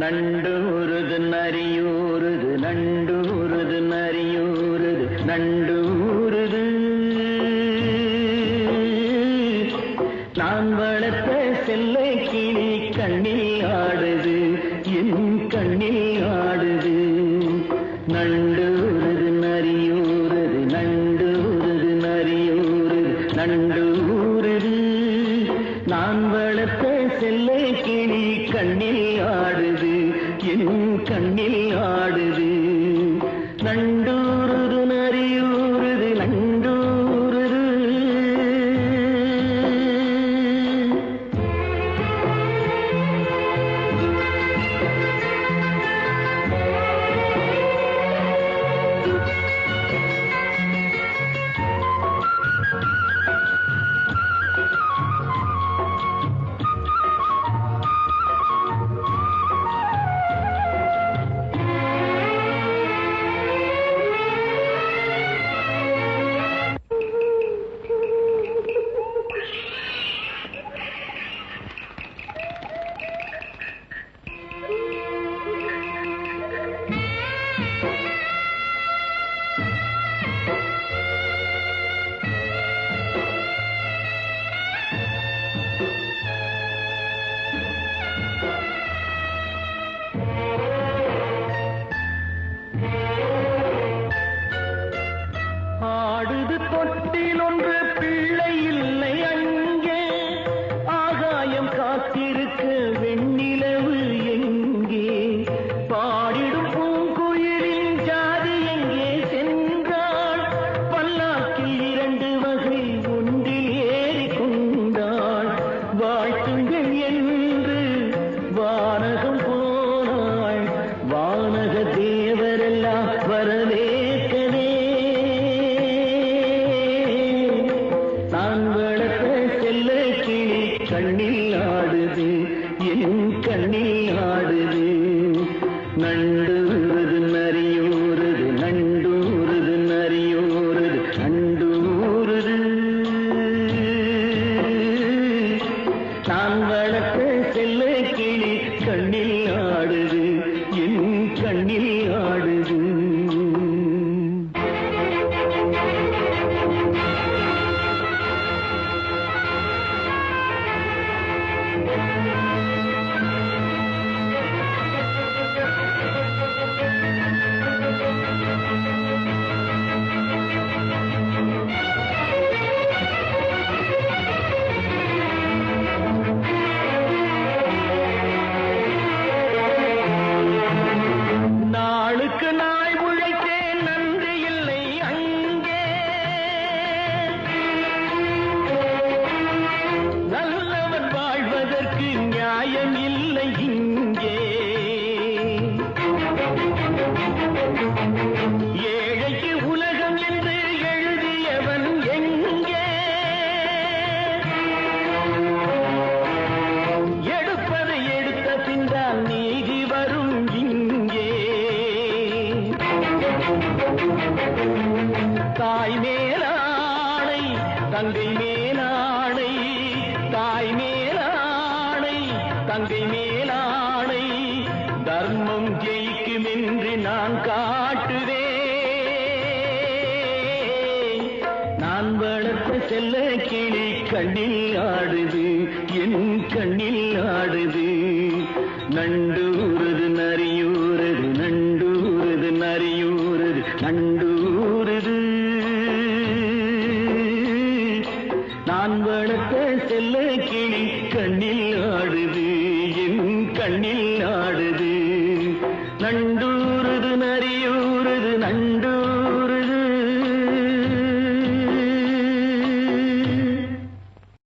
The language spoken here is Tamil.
நண்டூருது நரியூருது நண்டூருது நரியூருது நண்டூருது நான் வளர்த்த செல்லை கிளி கண்ணில் ஆடுது என் கண்ணில் ஆடுது நண்டூருது நரியூருது நண்டூருது நரியூருது நண்டூருது நான் வளர்த்த செல்லை கிளி கண்ணில் ஆடுது என் கண்ணில் ஆடுது நண்டூருது நரியூருது நண்டூருது ஆடுது தொட்டில் ஒன்று பிள்ளை இல்லை அங்கே ஆகாயம் காத்திருக்க வெண்ணிலவு எங்கே பாடிடும் பூங்குயிலின் ஜாதி எங்கே சென்றாள் பல்லாக்கில் 2 வகை ஒன்றில் ஏறி கொண்டாள் வாழ்த்துங்கள் என்று வானகம் போனாள் வானக தேவரெல்லாம் வரவேற்கவே நான் வளர்த்த செல்ல கிளி கண்ணில் ஆடுது என் கண்ணில் ஆடுது நண்டூருது நரியூருது நண்டூருது நரியூருது நண்டூருது நான் வளர்த்த செல்ல கிளி கண்ணில் ஆடுது என் கண்ணில் ஆடுது நாளுக்கு நாள் உழைத்தேன் நன்றி இல்லை அங்கே நல்லவன் வாழ்வதற்கு நியாயம் இல்லை இங்கே ஏழைக்கு உலகம் என்று எழுதியவன் எங்கே எடுப்பதை எடுத்த பின்தான் நீதி வரும் இங்கே தாய் மேலாணை தங்கை மேலாணை தாய் மேலாணை தங்கை மேலாணை தர்மம் ஜெயிக்கும் என்று நான் காட்டுவேன் நான் வளர்த்த செல்ல கிளி கண்ணில் ஆடுது என் கண்ணில் ஆடுது நண்டூருது நரியூருது நண்டூருது நரியூருது நண்டூருது நான் வளர்த்த செல்ல கிளி கண்ணில் ஆடுது என் கண்ணில் ஆடுது